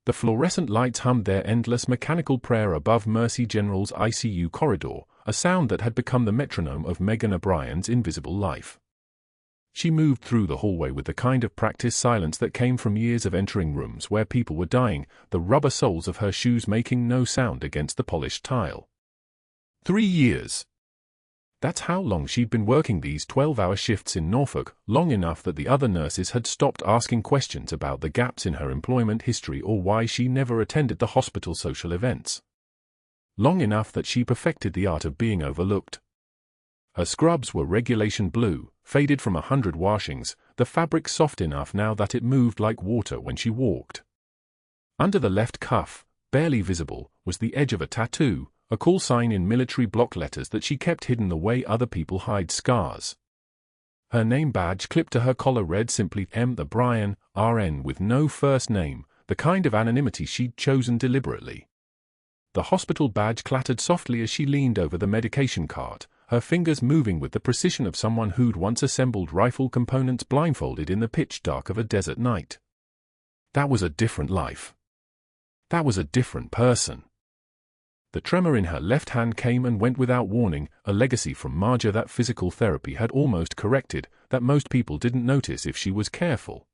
The fluorescent lights hummed their endless mechanical prayer above Mercy General's ICU corridor, a sound that had become the metronome of Megan O'Brien's invisible life. She moved through the hallway with the kind of practiced silence that came from years of entering rooms where people were dying, the rubber soles of her shoes making no sound against the polished tile. 3 years. That's how long she'd been working these 12-hour shifts in Norfolk, long enough that the other nurses had stopped asking questions about the gaps in her employment history or why she never attended the hospital social events. Long enough that she perfected the art of being overlooked. Her scrubs were regulation blue, faded from 100 washings, the fabric soft enough now that it moved like water when she walked. Under the left cuff, barely visible, was the edge of a tattoo, a call sign in military block letters that she kept hidden the way other people hide scars. Her name badge clipped to her collar read simply M. O'Brien, RN, with no first name, the kind of anonymity she'd chosen deliberately. The hospital badge clattered softly as she leaned over the medication cart, her fingers moving with the precision of someone who'd once assembled rifle components blindfolded in the pitch dark of a desert night. That was a different life. That was a different person. The tremor in her left hand came and went without warning, a legacy from Marjah that physical therapy had almost corrected, that most people didn't notice if she was careful.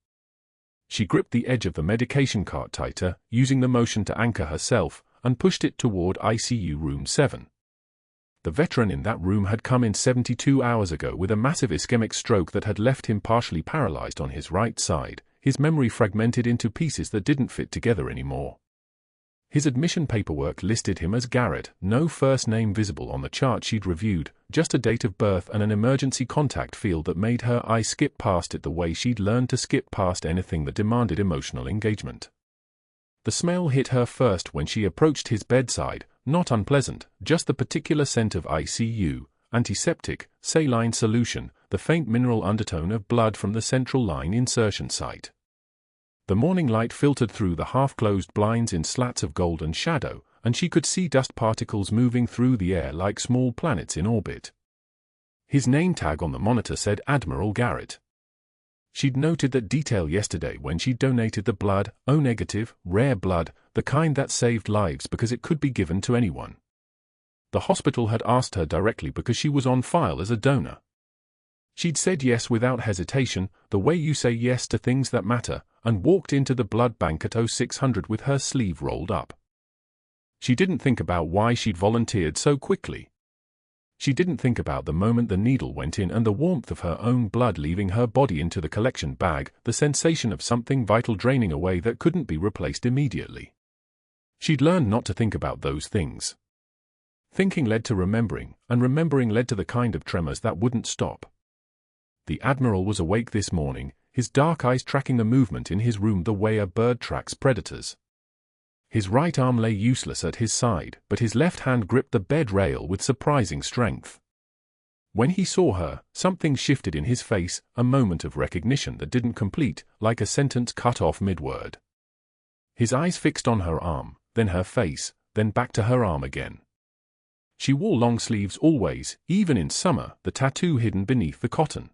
She gripped the edge of the medication cart tighter, using the motion to anchor herself, and pushed it toward ICU room 7. The veteran in that room had come in 72 hours ago with a massive ischemic stroke that had left him partially paralyzed on his right side, his memory fragmented into pieces that didn't fit together anymore. His admission paperwork listed him as Garrett, no first name visible on the chart she'd reviewed, just a date of birth and an emergency contact field that made her eyes skip past it the way she'd learned to skip past anything that demanded emotional engagement. The smell hit her first when she approached his bedside, not unpleasant, just the particular scent of ICU, antiseptic, saline solution, the faint mineral undertone of blood from the central line insertion site. The morning light filtered through the half-closed blinds in slats of golden shadow, and she could see dust particles moving through the air like small planets in orbit. His name tag on the monitor said Admiral Garrett. She'd noted that detail yesterday when she'd donated the blood, O-negative, rare blood, the kind that saved lives because it could be given to anyone. The hospital had asked her directly because she was on file as a donor. She'd said yes without hesitation, the way you say yes to things that matter, and walked into the blood bank at 0600 with her sleeve rolled up. She didn't think about why she'd volunteered so quickly. She didn't think about the moment the needle went in and the warmth of her own blood leaving her body into the collection bag, the sensation of something vital draining away that couldn't be replaced immediately. She'd learned not to think about those things. Thinking led to remembering, and remembering led to the kind of tremors that wouldn't stop. The Admiral was awake this morning, his dark eyes tracking the movement in his room the way a bird tracks predators. His right arm lay useless at his side, but his left hand gripped the bed rail with surprising strength. When he saw her, something shifted in his face, a moment of recognition that didn't complete, like a sentence cut off mid-word. His eyes fixed on her arm, then her face, then back to her arm again. She wore long sleeves always, even in summer, the tattoo hidden beneath the cotton.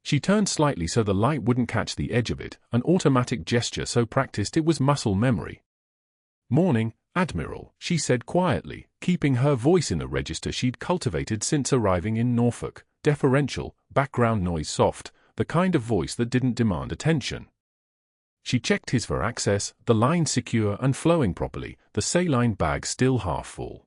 She turned slightly so the light wouldn't catch the edge of it, an automatic gesture so practiced it was muscle memory. "Morning, Admiral," she said quietly, keeping her voice in the register she'd cultivated since arriving in Norfolk, deferential, background noise soft, the kind of voice that didn't demand attention. She checked his for access, the line secure and flowing properly, the saline bag still half full.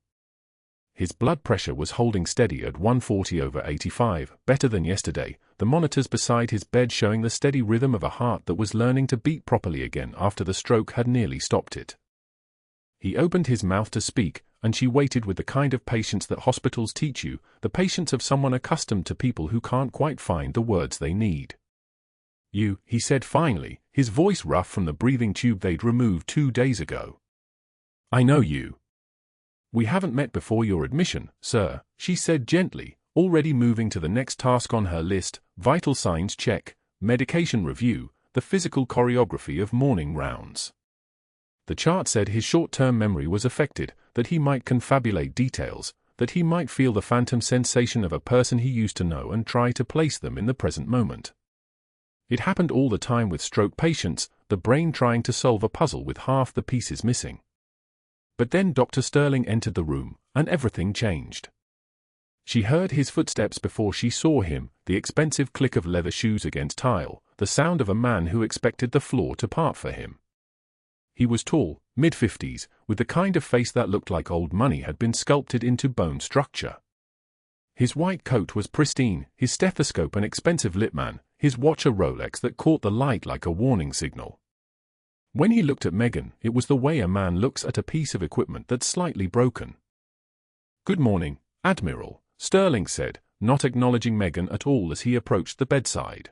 His blood pressure was holding steady at 140/85, better than yesterday, the monitors beside his bed showing the steady rhythm of a heart that was learning to beat properly again after the stroke had nearly stopped it. He opened his mouth to speak, and she waited with the kind of patience that hospitals teach you, the patience of someone accustomed to people who can't quite find the words they need. "You," he said finally, his voice rough from the breathing tube they'd removed 2 days ago. "I know you. We haven't met before your admission, sir," she said gently, already moving to the next task on her list, vital signs check, medication review, the physical choreography of morning rounds. The chart said his short-term memory was affected, that he might confabulate details, that he might feel the phantom sensation of a person he used to know and try to place them in the present moment. It happened all the time with stroke patients, the brain trying to solve a puzzle with half the pieces missing. But then Dr. Sterling entered the room, and everything changed. She heard his footsteps before she saw him, the expensive click of leather shoes against tile, the sound of a man who expected the floor to part for him. He was tall, mid-50s, with the kind of face that looked like old money had been sculpted into bone structure. His white coat was pristine, his stethoscope an expensive Littmann, his watch a Rolex that caught the light like a warning signal. When he looked at Megan, it was the way a man looks at a piece of equipment that's slightly broken. "Good morning, Admiral," Sterling said, not acknowledging Megan at all as he approached the bedside.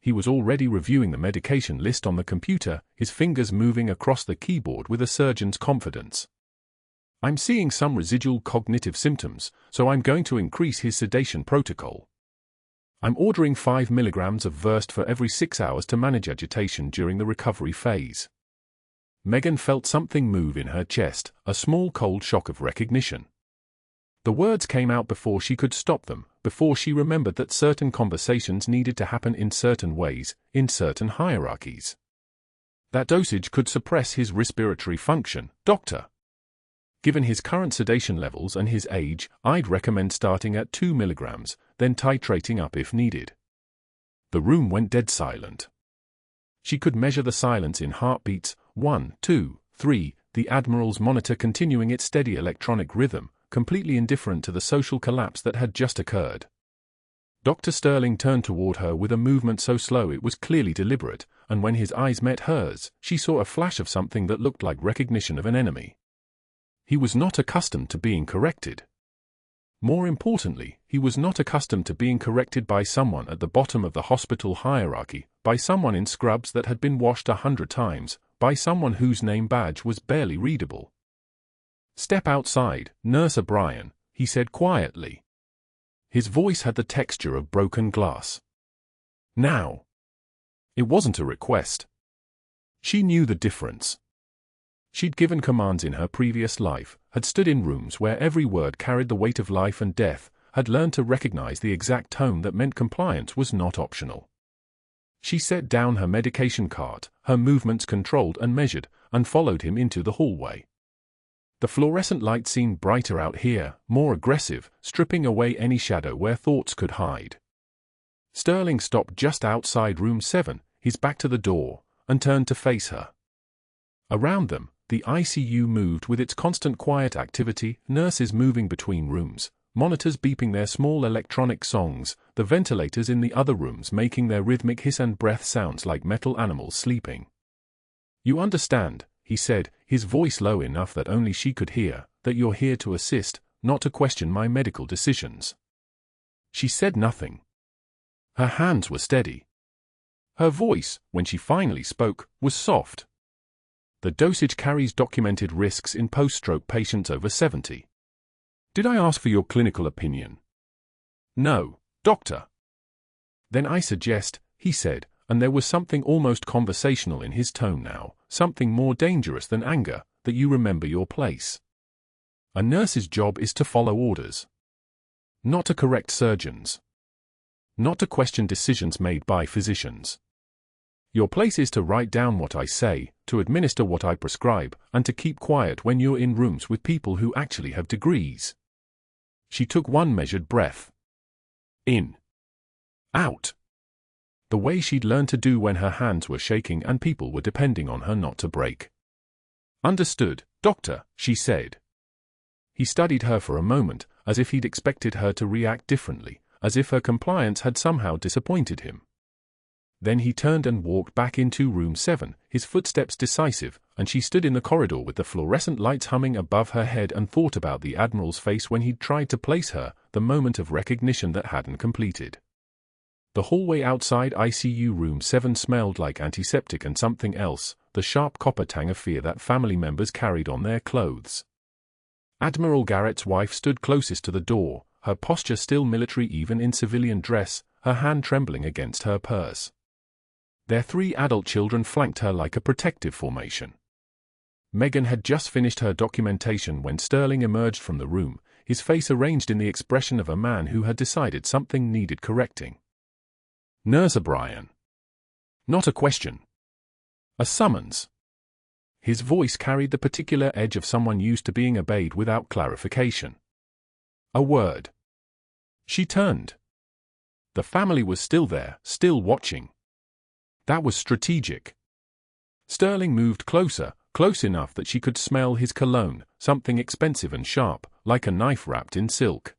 He was already reviewing the medication list on the computer, his fingers moving across the keyboard with a surgeon's confidence. "I'm seeing some residual cognitive symptoms, so I'm going to increase his sedation protocol. I'm ordering 5 milligrams of Versed for every 6 hours to manage agitation during the recovery phase." Megan felt something move in her chest, a small cold shock of recognition. The words came out before she could stop them, before she remembered that certain conversations needed to happen in certain ways, in certain hierarchies. "That dosage could suppress his respiratory function, Doctor. Given his current sedation levels and his age, I'd recommend starting at 2 milligrams, then titrating up if needed." The room went dead silent. She could measure the silence in heartbeats, 1, 2, 3, the Admiral's monitor continuing its steady electronic rhythm, completely indifferent to the social collapse that had just occurred. Dr. Sterling turned toward her with a movement so slow it was clearly deliberate, and when his eyes met hers, she saw a flash of something that looked like recognition of an enemy. He was not accustomed to being corrected. More importantly, he was not accustomed to being corrected by someone at the bottom of the hospital hierarchy, by someone in scrubs that had been washed 100 times, by someone whose name badge was barely readable. "Step outside, Nurse O'Brien," he said quietly. His voice had the texture of broken glass. "Now." It wasn't a request. She knew the difference. She'd given commands in her previous life, had stood in rooms where every word carried the weight of life and death, had learned to recognize the exact tone that meant compliance was not optional. She set down her medication cart, her movements controlled and measured, and followed him into the hallway. The fluorescent light seemed brighter out here, more aggressive, stripping away any shadow where thoughts could hide. Sterling stopped just outside room 7, his back to the door, and turned to face her. Around them, the ICU moved with its constant quiet activity, nurses moving between rooms, monitors beeping their small electronic songs, the ventilators in the other rooms making their rhythmic hiss and breath sounds like metal animals sleeping. "You understand," he said, his voice low enough that only she could hear, "that you're here to assist, not to question my medical decisions." She said nothing. Her hands were steady. Her voice, when she finally spoke, was soft. "The dosage carries documented risks in post-stroke patients over 70. Did I ask for your clinical opinion?" "No, Doctor." "Then I suggest," he said, and there was something almost conversational in his tone now, something more dangerous than anger, "that you remember your place. A nurse's job is to follow orders. Not to correct surgeons. Not to question decisions made by physicians. Your place is to write down what I say, to administer what I prescribe, and to keep quiet when you're in rooms with people who actually have degrees." She took one measured breath. In. Out. The way she'd learned to do when her hands were shaking and people were depending on her not to break. "Understood, Doctor," she said. He studied her for a moment, as if he'd expected her to react differently, as if her compliance had somehow disappointed him. Then he turned and walked back into room 7, his footsteps decisive, and she stood in the corridor with the fluorescent lights humming above her head and thought about the Admiral's face when he'd tried to place her, the moment of recognition that hadn't completed. The hallway outside ICU room 7 smelled like antiseptic and something else, the sharp copper tang of fear that family members carried on their clothes. Admiral Garrett's wife stood closest to the door, her posture still military even in civilian dress, her hand trembling against her purse. Their 3 adult children flanked her like a protective formation. Megan had just finished her documentation when Sterling emerged from the room, his face arranged in the expression of a man who had decided something needed correcting. "Nurse O'Brien." "Not a question." A summons. His voice carried the particular edge of someone used to being obeyed without clarification. A word. She turned. The family was still there, still watching. That was strategic. Sterling moved closer, close enough that she could smell his cologne, something expensive and sharp, like a knife wrapped in silk.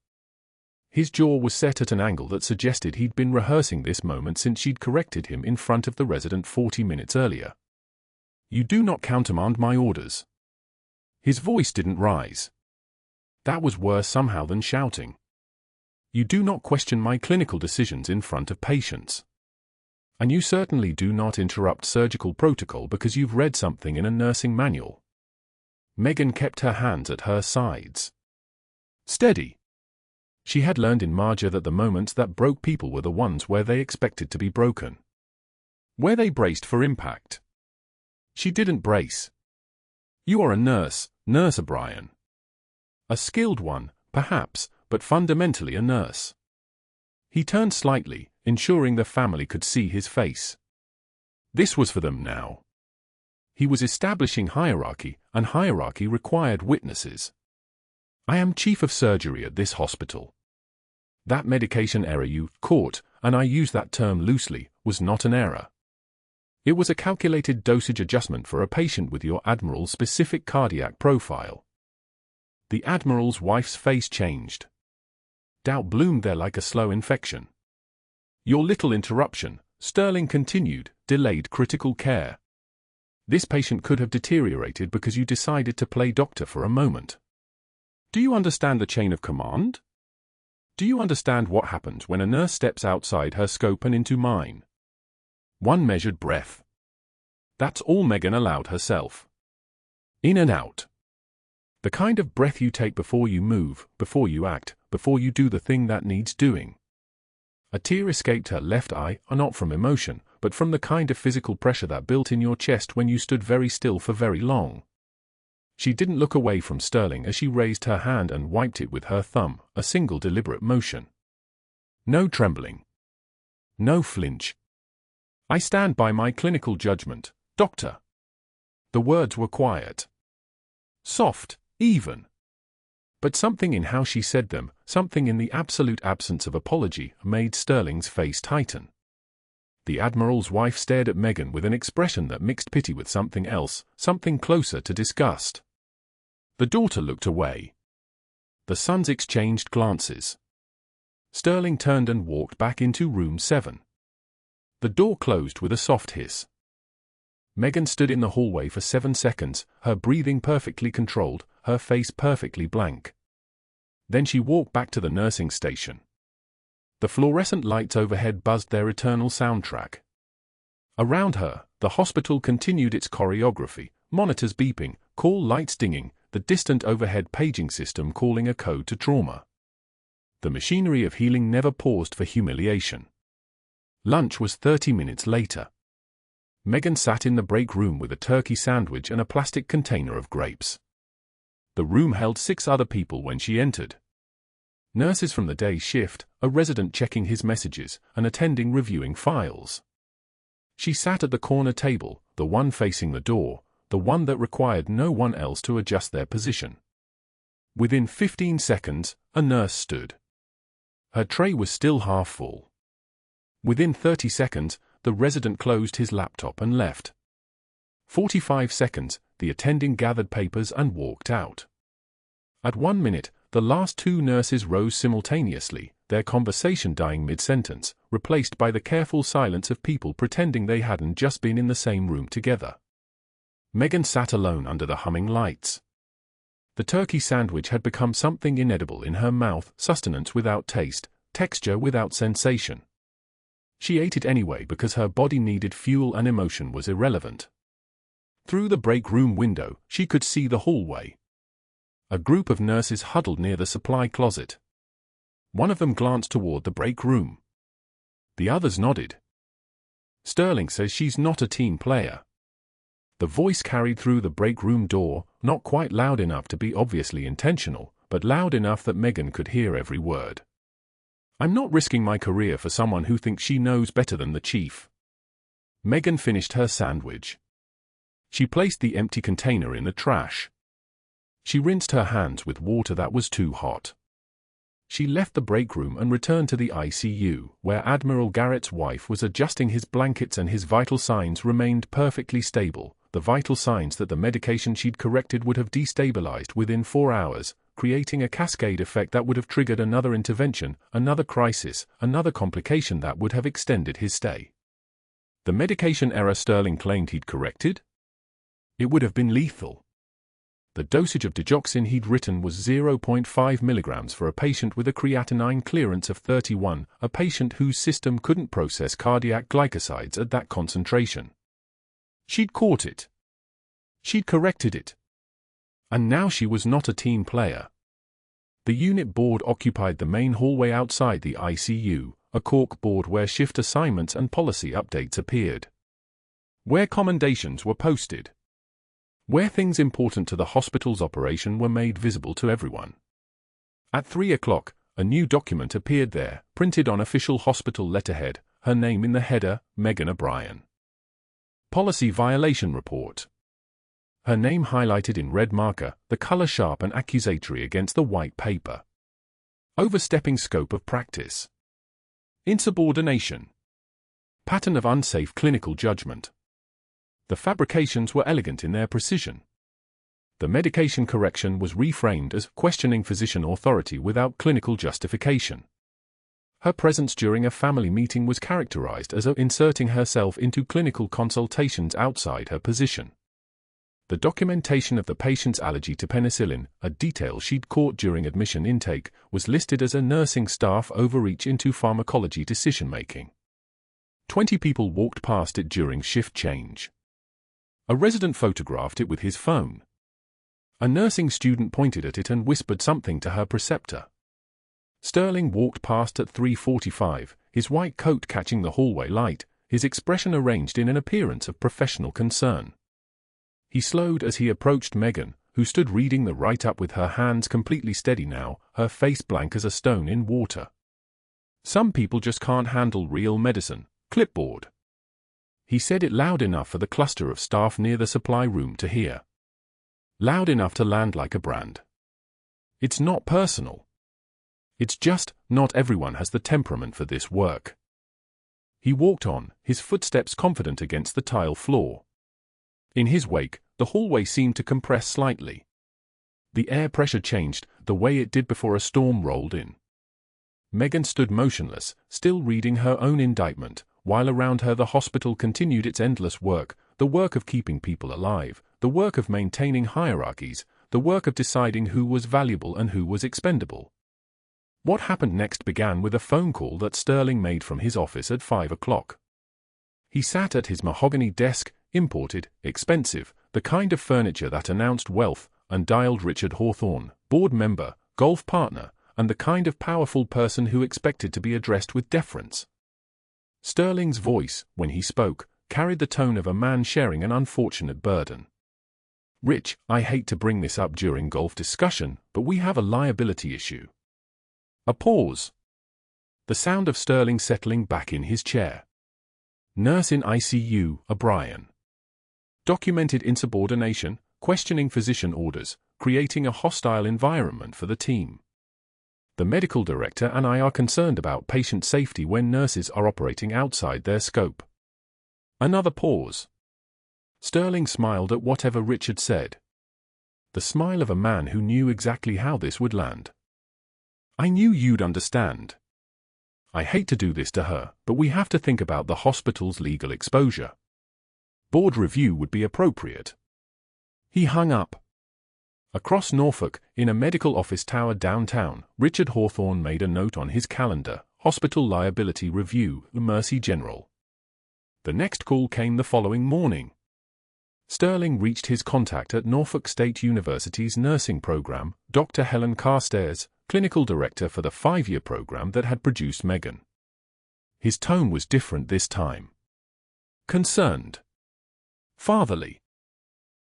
His jaw was set at an angle that suggested he'd been rehearsing this moment since she'd corrected him in front of the resident 40 minutes earlier. You do not countermand my orders. His voice didn't rise. That was worse somehow than shouting. You do not question my clinical decisions in front of patients. And you certainly do not interrupt surgical protocol because you've read something in a nursing manual. Megan kept her hands at her sides. Steady. She had learned in Marjah that the moments that broke people were the ones where they expected to be broken. Where they braced for impact. She didn't brace. You are a nurse, Nurse O'Brien. A skilled one, perhaps, but fundamentally a nurse. He turned slightly, ensuring the family could see his face. This was for them now. He was establishing hierarchy, and hierarchy required witnesses. I am chief of surgery at this hospital. That medication error you caught, and I use that term loosely, was not an error. It was a calculated dosage adjustment for a patient with your Admiral's specific cardiac profile. The Admiral's wife's face changed. Doubt bloomed there like a slow infection. Your little interruption, Sterling continued, delayed critical care. This patient could have deteriorated because you decided to play doctor for a moment. Do you understand the chain of command? Do you understand what happens when a nurse steps outside her scope and into mine? One measured breath. That's all Megan allowed herself. In and out. The kind of breath you take before you move, before you act, before you do the thing that needs doing. A tear escaped her left eye, not from emotion, but from the kind of physical pressure that built in your chest when you stood very still for very long. She didn't look away from Sterling as she raised her hand and wiped it with her thumb, a single deliberate motion. No trembling. No flinch. I stand by my clinical judgment, Doctor. The words were quiet. Soft, even. But something in how she said them, something in the absolute absence of apology, made Sterling's face tighten. The Admiral's wife stared at Megan with an expression that mixed pity with something else, something closer to disgust. The daughter looked away. The sons exchanged glances. Sterling turned and walked back into room 7. The door closed with a soft hiss. Megan stood in the hallway for 7 seconds, her breathing perfectly controlled, her face perfectly blank. Then she walked back to the nursing station. The fluorescent lights overhead buzzed their eternal soundtrack. Around her, the hospital continued its choreography, monitors beeping, call lights dinging, the distant overhead paging system calling a code to trauma. The machinery of healing never paused for humiliation. Lunch was 30 minutes later. Megan sat in the break room with a turkey sandwich and a plastic container of grapes. The room held 6 other people when she entered. Nurses from the day shift, a resident checking his messages, an attending reviewing files. She sat at the corner table, the one facing the door, the one that required no one else to adjust their position. Within 15 seconds, a nurse stood. Her tray was still half full. Within 30 seconds, the resident closed his laptop and left. 45 seconds, the attending gathered papers and walked out. At 1 minute, the last 2 nurses rose simultaneously, their conversation dying mid-sentence, replaced by the careful silence of people pretending they hadn't just been in the same room together. Megan sat alone under the humming lights. The turkey sandwich had become something inedible in her mouth, sustenance without taste, texture without sensation. She ate it anyway because her body needed fuel and emotion was irrelevant. Through the break room window, she could see the hallway. A group of nurses huddled near the supply closet. One of them glanced toward the break room. The others nodded. Sterling says she's not a team player. The voice carried through the break room door, not quite loud enough to be obviously intentional, but loud enough that Megan could hear every word. I'm not risking my career for someone who thinks she knows better than the chief. Megan finished her sandwich. She placed the empty container in the trash. She rinsed her hands with water that was too hot. She left the break room and returned to the ICU, where Admiral Garrett's wife was adjusting his blankets and his vital signs remained perfectly stable, the vital signs that the medication she'd corrected would have destabilized within 4 hours, creating a cascade effect that would have triggered another intervention, another crisis, another complication that would have extended his stay. The medication error Sterling claimed he'd corrected? It would have been lethal. The dosage of digoxin he'd written was 0.5 milligrams for a patient with a creatinine clearance of 31, a patient whose system couldn't process cardiac glycosides at that concentration. She'd caught it. She'd corrected it. And now she was not a team player. The unit board occupied the main hallway outside the ICU, a cork board where shift assignments and policy updates appeared. Where commendations were posted. Where things important to the hospital's operation were made visible to everyone. At 3 o'clock, a new document appeared there, printed on official hospital letterhead, her name in the header, Megan O'Brien. Policy Violation Report. Her name highlighted in red marker, the color sharp and accusatory against the white paper. Overstepping scope of practice. Insubordination. Pattern of unsafe clinical judgment. The fabrications were elegant in their precision. The medication correction was reframed as questioning physician authority without clinical justification. Her presence during a family meeting was characterized as inserting herself into clinical consultations outside her position. The documentation of the patient's allergy to penicillin, a detail she'd caught during admission intake, was listed as a nursing staff overreach into pharmacology decision-making. 20 people walked past it during shift change. A resident photographed it with his phone. A nursing student pointed at it and whispered something to her preceptor. Sterling walked past at 3:45, his white coat catching the hallway light, his expression arranged in an appearance of professional concern. He slowed as he approached Megan, who stood reading the write-up with her hands completely steady now, her face blank as a stone in water. Some people just can't handle real medicine. Clipboard. He said it loud enough for the cluster of staff near the supply room to hear. Loud enough to land like a brand. It's not personal. It's just, not everyone has the temperament for this work. He walked on, his footsteps confident against the tile floor. In his wake, the hallway seemed to compress slightly. The air pressure changed, the way it did before a storm rolled in. Megan stood motionless, still reading her own indictment, while around her the hospital continued its endless work, the work of keeping people alive, the work of maintaining hierarchies, the work of deciding who was valuable and who was expendable. What happened next began with a phone call that Sterling made from his office at 5 o'clock. He sat at his mahogany desk, imported, expensive, the kind of furniture that announced wealth, and dialed Richard Hawthorne, board member, golf partner, and the kind of powerful person who expected to be addressed with deference. Sterling's voice, when he spoke, carried the tone of a man sharing an unfortunate burden. "Rich, I hate to bring this up during golf discussion, but we have a liability issue." A pause. The sound of Sterling settling back in his chair. Nurse in ICU, O'Brien. Documented insubordination, questioning physician orders, creating a hostile environment for the team. The medical director and I are concerned about patient safety when nurses are operating outside their scope. Another pause. Sterling smiled at whatever Richard said. The smile of a man who knew exactly how this would land. "I knew you'd understand. I hate to do this to her, but we have to think about the hospital's legal exposure. Board review would be appropriate." He hung up. Across Norfolk, in a medical office tower downtown, Richard Hawthorne made a note on his calendar, Hospital Liability Review, Mercy General. The next call came the following morning. Sterling reached his contact at Norfolk State University's nursing program, Dr. Helen Carstairs, clinical director for the 5-year program that had produced Megan. His tone was different this time. Concerned. Fatherly.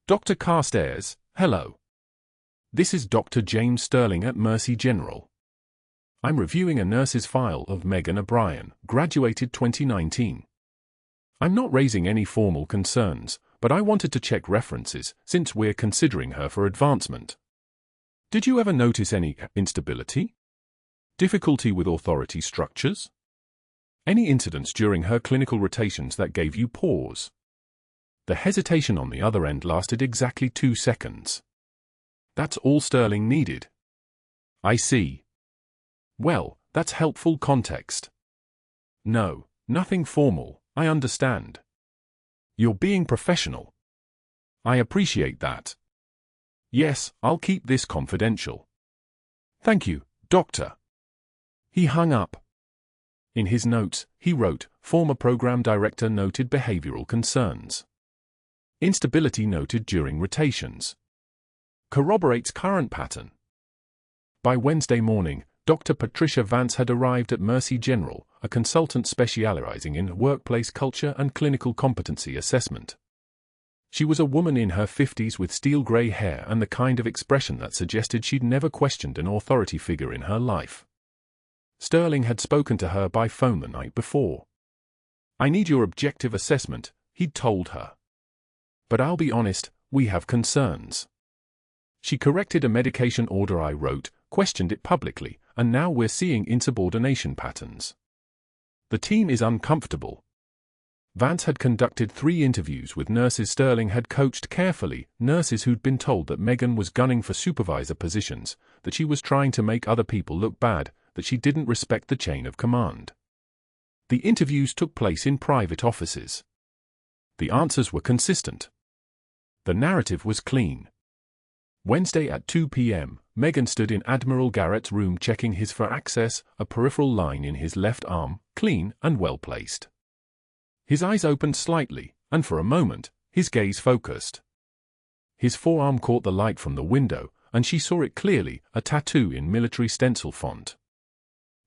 "Dr. Carstairs, hello. This is Dr. James Sterling at Mercy General. I'm reviewing a nurse's file of Megan O'Brien, graduated 2019. I'm not raising any formal concerns, but I wanted to check references since we're considering her for advancement. Did you ever notice any instability? Difficulty with authority structures? Any incidents during her clinical rotations that gave you pause? The hesitation on the other end lasted exactly 2 seconds. That's all Sterling needed. I see. Well, that's helpful context. No, nothing formal, I understand. You're being professional. I appreciate that. Yes, I'll keep this confidential. Thank you, Doctor. He hung up. In his notes, he wrote, former program director noted behavioral concerns. Instability noted during rotations. Corroborates current pattern. By Wednesday morning, Dr. Patricia Vance had arrived at Mercy General, a consultant specializing in workplace culture and clinical competency assessment. She was a woman in her 50s with steel-gray hair and the kind of expression that suggested she'd never questioned an authority figure in her life. Sterling had spoken to her by phone the night before. I need your objective assessment, he'd told her. But I'll be honest, we have concerns. She corrected a medication order I wrote, questioned it publicly, and now we're seeing insubordination patterns. The team is uncomfortable. Vance had conducted 3 interviews with nurses Sterling had coached carefully, nurses who'd been told that Megan was gunning for supervisor positions, that she was trying to make other people look bad, that she didn't respect the chain of command. The interviews took place in private offices. The answers were consistent. The narrative was clean. Wednesday at 2 p.m., Megan stood in Admiral Garrett's room checking his for access, a peripheral line in his left arm, clean and well-placed. His eyes opened slightly, and for a moment, his gaze focused. His forearm caught the light from the window, and she saw it clearly, a tattoo in military stencil font.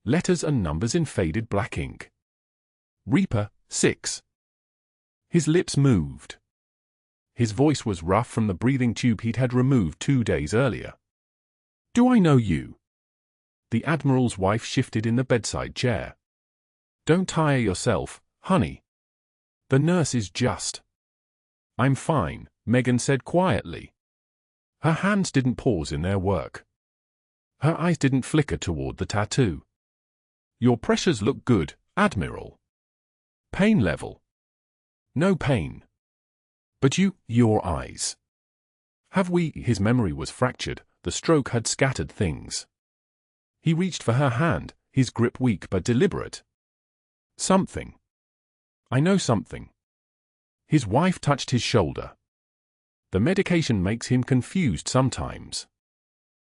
Letters and numbers in faded black ink. Reaper, 6. His lips moved. His voice was rough from the breathing tube he'd had removed 2 days earlier. Do I know you? The Admiral's wife shifted in the bedside chair. Don't tire yourself, honey. The nurse is just. I'm fine, Megan said quietly. Her hands didn't pause in their work. Her eyes didn't flicker toward the tattoo. Your pressures look good, Admiral. Pain level? No pain. But your eyes. Have we? His memory was fractured, the stroke had scattered things. He reached for her hand, his grip weak but deliberate. Something. I know something. His wife touched his shoulder. The medication makes him confused sometimes.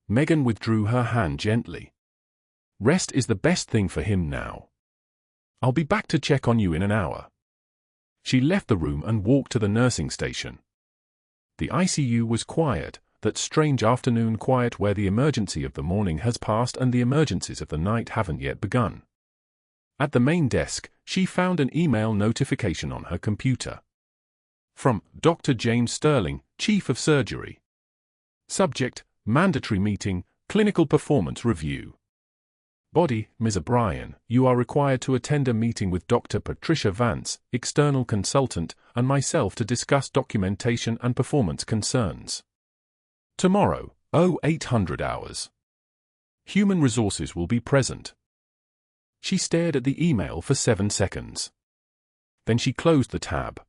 Megan withdrew her hand gently. Rest is the best thing for him now. I'll be back to check on you in an hour. She left the room and walked to the nursing station. The ICU was quiet, that strange afternoon quiet where the emergency of the morning has passed and the emergencies of the night haven't yet begun. At the main desk, she found an email notification on her computer. From Dr. James Sterling, Chief of Surgery. Subject, Mandatory Meeting, Clinical Performance Review. Body, Ms. O'Brien, you are required to attend a meeting with Dr. Patricia Vance, external consultant, and myself to discuss documentation and performance concerns. Tomorrow, 0800 hours. Human Resources will be present. She stared at the email for 7 seconds. Then she closed the tab.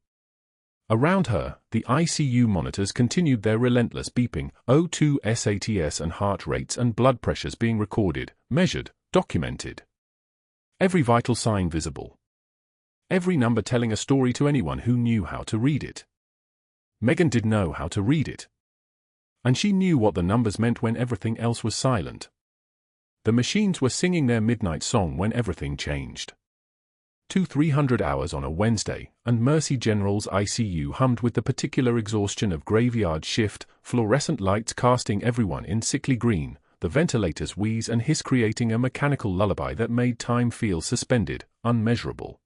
Around her, the ICU monitors continued their relentless beeping, O2 SATs and heart rates and blood pressures being recorded, measured, documented. Every vital sign visible. Every number telling a story to anyone who knew how to read it. Megan did know how to read it. And she knew what the numbers meant when everything else was silent. The machines were singing their midnight song when everything changed. 300 hours on a Wednesday, and Mercy General's ICU hummed with the particular exhaustion of graveyard shift, fluorescent lights casting everyone in sickly green, the ventilators wheeze and hiss creating a mechanical lullaby that made time feel suspended, unmeasurable.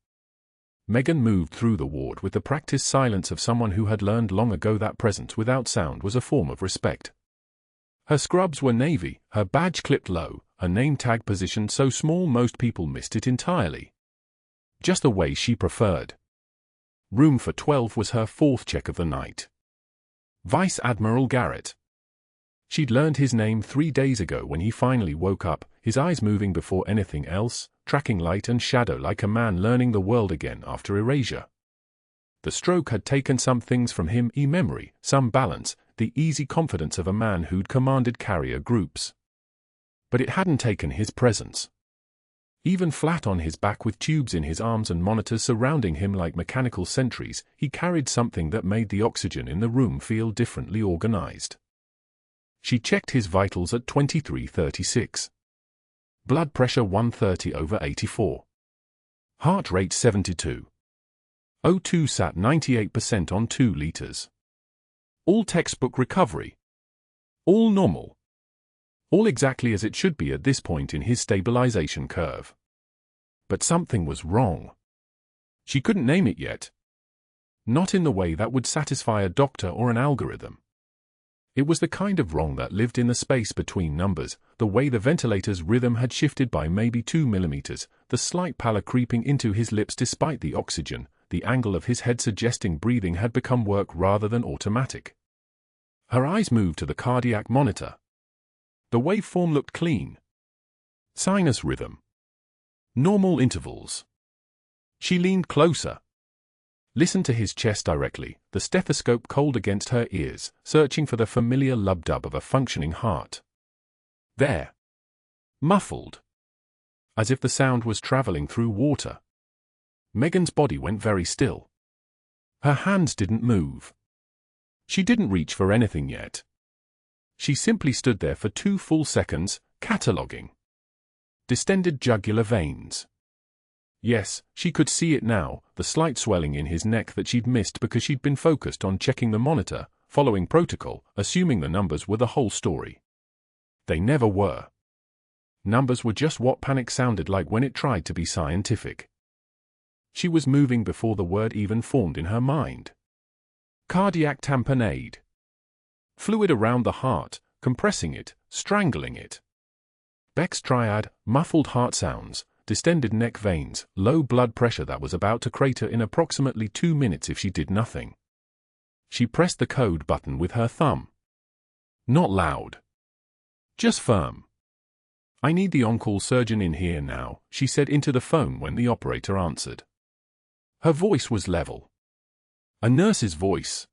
Megan moved through the ward with the practiced silence of someone who had learned long ago that presence without sound was a form of respect. Her scrubs were navy, her badge clipped low, her name tag positioned so small most people missed it entirely. Just the way she preferred. Room for 12 was her fourth check of the night. Vice Admiral Garrett. She'd learned his name 3 days ago when he finally woke up, his eyes moving before anything else, tracking light and shadow like a man learning the world again after erasure. The stroke had taken some things from him, memory, some balance, the easy confidence of a man who'd commanded carrier groups. But it hadn't taken his presence. Even flat on his back with tubes in his arms and monitors surrounding him like mechanical sentries, he carried something that made the oxygen in the room feel differently organized. She checked his vitals at 23:36. Blood pressure 130/84. Heart rate 72. O2 sat 98% on 2 liters. All textbook recovery. All normal. All exactly as it should be at this point in his stabilization curve. But something was wrong. She couldn't name it yet. Not in the way that would satisfy a doctor or an algorithm. It was the kind of wrong that lived in the space between numbers, the way the ventilator's rhythm had shifted by maybe 2 millimeters, the slight pallor creeping into his lips despite the oxygen, the angle of his head suggesting breathing had become work rather than automatic. Her eyes moved to the cardiac monitor. The waveform looked clean. Sinus rhythm. Normal intervals. She leaned closer. Listened to his chest directly, the stethoscope cold against her ears, searching for the familiar lub-dub of a functioning heart. There. Muffled. As if the sound was traveling through water. Megan's body went very still. Her hands didn't move. She didn't reach for anything yet. She simply stood there for 2 full seconds, cataloging. Distended jugular veins. Yes, she could see it now, the slight swelling in his neck that she'd missed because she'd been focused on checking the monitor, following protocol, assuming the numbers were the whole story. They never were. Numbers were just what panic sounded like when it tried to be scientific. She was moving before the word even formed in her mind. Cardiac tamponade. Fluid around the heart, compressing it, strangling it. Beck's triad, muffled heart sounds, distended neck veins, low blood pressure that was about to crater in approximately 2 minutes if she did nothing. She pressed the code button with her thumb. Not loud. Just firm. I need the on-call surgeon in here now, she said into the phone when the operator answered. Her voice was level. A nurse's voice.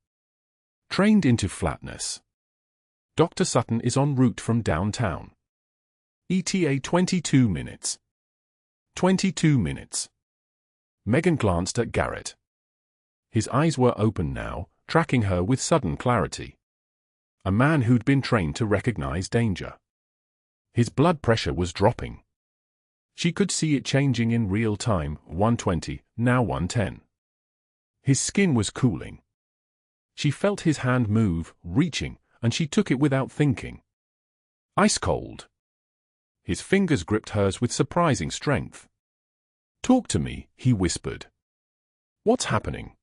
Trained into flatness. Dr. Sutton is en route from downtown. ETA 22 minutes. 22 minutes. Megan glanced at Garrett. His eyes were open now, tracking her with sudden clarity. A man who'd been trained to recognize danger. His blood pressure was dropping. She could see it changing in real time, 120, now 110. His skin was cooling. She felt his hand move, reaching, and she took it without thinking. Ice cold. His fingers gripped hers with surprising strength. Talk to me, he whispered. What's happening?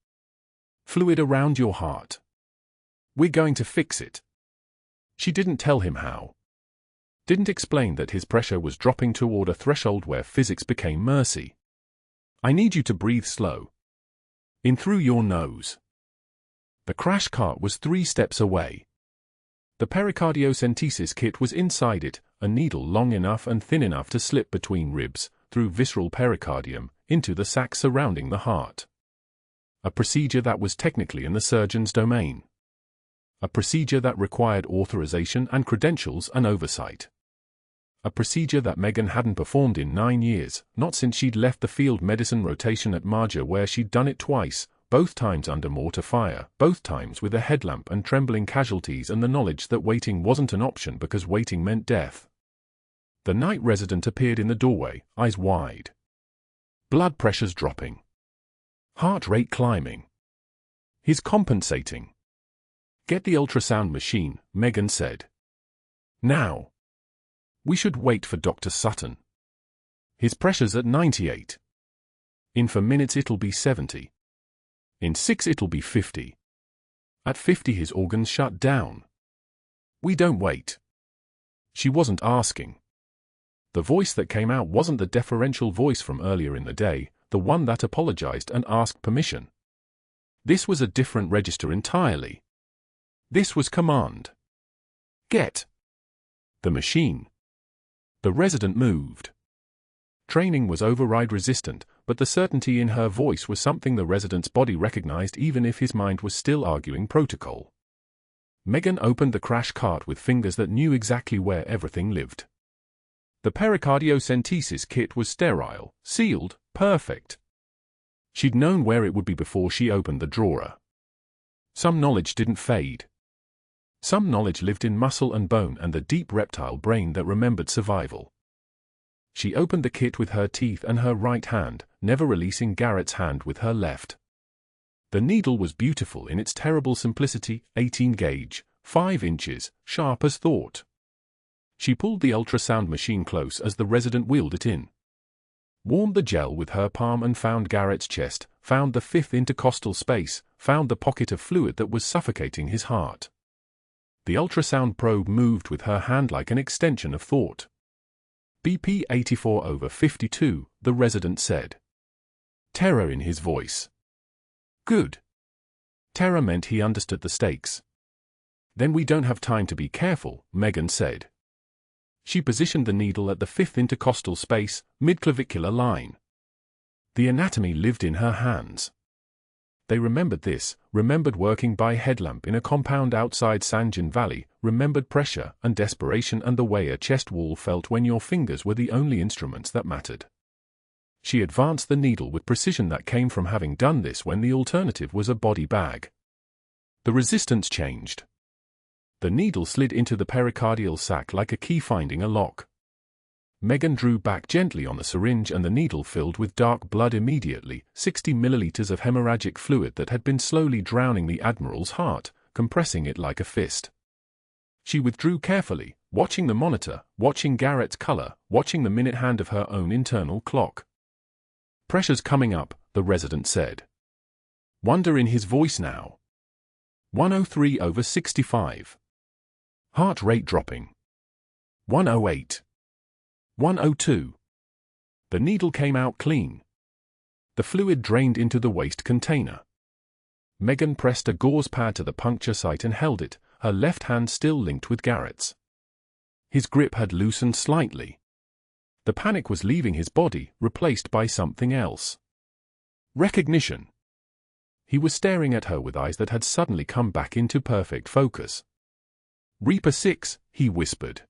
Fluid around your heart. We're going to fix it. She didn't tell him how. Didn't explain that his pressure was dropping toward a threshold where physics became mercy. I need you to breathe slow. In through your nose. The crash cart was 3 steps away. The pericardiocentesis kit was inside it, a needle long enough and thin enough to slip between ribs, through visceral pericardium, into the sac surrounding the heart. A procedure that was technically in the surgeon's domain. A procedure that required authorization and credentials and oversight. A procedure that Megan hadn't performed in 9 years, not since she'd left the field medicine rotation at Marjah where she'd done it twice, both times under mortar fire, both times with a headlamp and trembling casualties and the knowledge that waiting wasn't an option because waiting meant death. The night resident appeared in the doorway, eyes wide. Blood pressures dropping. Heart rate climbing. He's compensating. Get the ultrasound machine, Megan said. Now. We should wait for Dr. Sutton. His pressure's at 98. In 4 minutes it'll be 70. In 6 it'll be 50. At 50 his organs shut down. We don't wait. She wasn't asking. The voice that came out wasn't the deferential voice from earlier in the day, the one that apologized and asked permission. This was a different register entirely. This was command. Get the machine. The resident moved. Training was override resistant, but the certainty in her voice was something the resident's body recognized even if his mind was still arguing protocol. Megan opened the crash cart with fingers that knew exactly where everything lived. The pericardiocentesis kit was sterile, sealed, perfect. She'd known where it would be before she opened the drawer. Some knowledge didn't fade. Some knowledge lived in muscle and bone and the deep reptile brain that remembered survival. She opened the kit with her teeth and her right hand, never releasing Garrett's hand with her left. The needle was beautiful in its terrible simplicity, 18 gauge, 5 inches, sharp as thought. She pulled the ultrasound machine close as the resident wheeled it in. Warmed the gel with her palm and found Garrett's chest, found the 5th intercostal space, found the pocket of fluid that was suffocating his heart. The ultrasound probe moved with her hand like an extension of thought. BP 84/52, the resident said. Terror in his voice. Good. Terror meant he understood the stakes. Then we don't have time to be careful, Megan said. She positioned the needle at the 5th intercostal space, mid-clavicular line. The anatomy lived in her hands. They remembered this, remembered working by headlamp in a compound outside San Juan Valley, remembered pressure and desperation and the way a chest wall felt when your fingers were the only instruments that mattered. She advanced the needle with precision that came from having done this when the alternative was a body bag. The resistance changed. The needle slid into the pericardial sac like a key finding a lock. Megan drew back gently on the syringe and the needle filled with dark blood immediately, 60 milliliters of hemorrhagic fluid that had been slowly drowning the Admiral's heart, compressing it like a fist. She withdrew carefully, watching the monitor, watching Garrett's color, watching the minute hand of her own internal clock. Pressure's coming up, the resident said. Wonder in his voice now. 103/65. Heart rate dropping. 108. 102. The needle came out clean. The fluid drained into the waste container. Megan pressed a gauze pad to the puncture site and held it, her left hand still linked with Garrett's. His grip had loosened slightly. The panic was leaving his body, replaced by something else. Recognition. He was staring at her with eyes that had suddenly come back into perfect focus. Reaper 6, he whispered.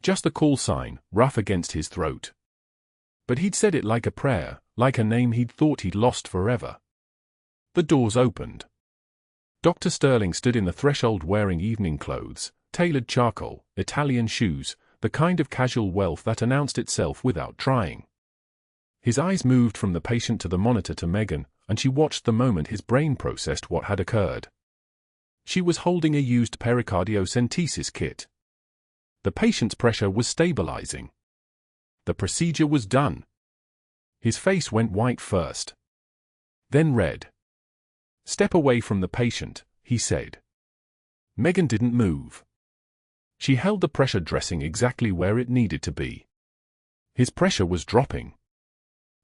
Just the call sign, rough against his throat. But he'd said it like a prayer, like a name he'd thought he'd lost forever. The doors opened. Dr. Sterling stood in the threshold wearing evening clothes, tailored charcoal, Italian shoes, the kind of casual wealth that announced itself without trying. His eyes moved from the patient to the monitor to Megan, and she watched the moment his brain processed what had occurred. She was holding a used pericardiocentesis kit. The patient's pressure was stabilizing. The procedure was done. His face went white first. Then red. Step away from the patient, he said. Megan didn't move. She held the pressure dressing exactly where it needed to be. His pressure was dropping.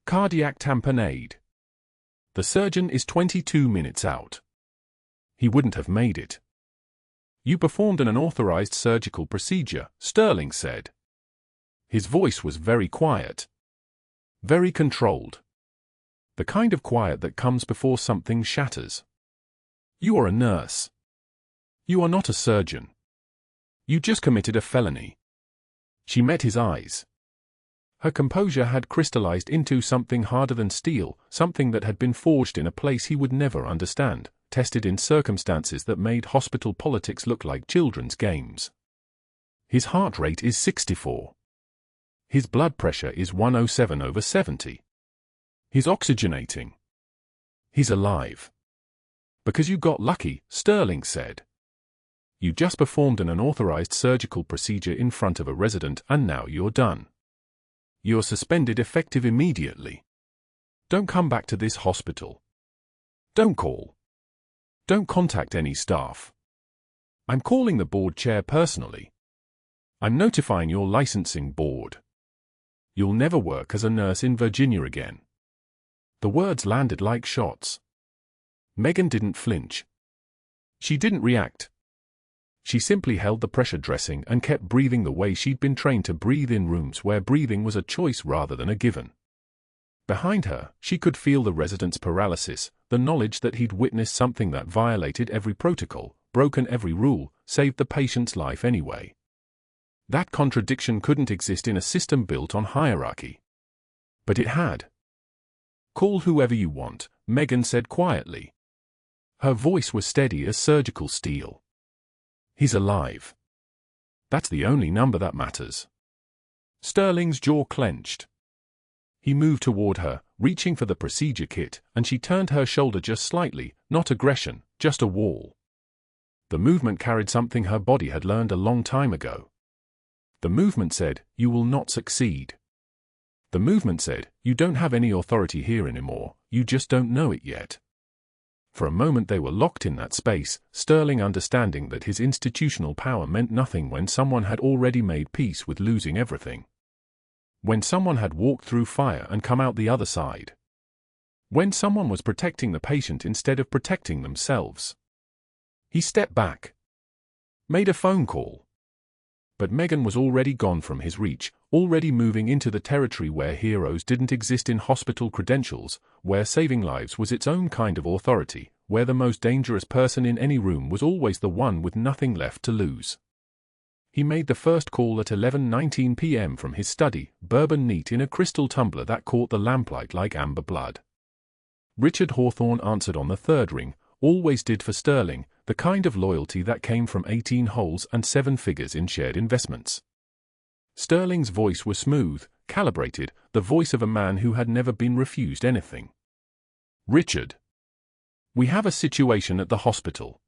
Cardiac tamponade. The surgeon is 22 minutes out. He wouldn't have made it. You performed an unauthorized surgical procedure, Sterling said. His voice was very quiet. Very controlled. The kind of quiet that comes before something shatters. You are a nurse. You are not a surgeon. You just committed a felony. She met his eyes. Her composure had crystallized into something harder than steel, something that had been forged in a place he would never understand, tested in circumstances that made hospital politics look like children's games. His heart rate is 64. His blood pressure is 107/70. He's oxygenating. He's alive. Because you got lucky, Sterling said. You just performed an unauthorized surgical procedure in front of a resident and now you're done. You're suspended effective immediately. Don't come back to this hospital. Don't call. Don't contact any staff. I'm calling the board chair personally. I'm notifying your licensing board. You'll never work as a nurse in Virginia again. The words landed like shots. Megan didn't flinch. She didn't react. She simply held the pressure dressing and kept breathing the way she'd been trained to breathe in rooms where breathing was a choice rather than a given. Behind her, she could feel the resident's paralysis, the knowledge that he'd witnessed something that violated every protocol, broken every rule, saved the patient's life anyway. That contradiction couldn't exist in a system built on hierarchy. But it had. "Call whoever you want," Megan said quietly. Her voice was steady as surgical steel. "He's alive. That's the only number that matters." Sterling's jaw clenched. He moved toward her, reaching for the procedure kit, and she turned her shoulder just slightly, not aggression, just a wall. The movement carried something her body had learned a long time ago. The movement said, "You will not succeed." The movement said, "You don't have any authority here anymore, you just don't know it yet." For a moment they were locked in that space, Sterling understanding that his institutional power meant nothing when someone had already made peace with losing everything. When someone had walked through fire and come out the other side. When someone was protecting the patient instead of protecting themselves. He stepped back. Made a phone call. But Megan was already gone from his reach, already moving into the territory where heroes didn't exist in hospital credentials, where saving lives was its own kind of authority, where the most dangerous person in any room was always the one with nothing left to lose. He made the first call at 11:19 p.m. from his study, bourbon neat in a crystal tumbler that caught the lamplight like amber blood. Richard Hawthorne answered on the third ring, always did for Sterling, the kind of loyalty that came from 18 holes and 7 figures in shared investments. Sterling's voice was smooth, calibrated, the voice of a man who had never been refused anything. "Richard. We have a situation at the hospital.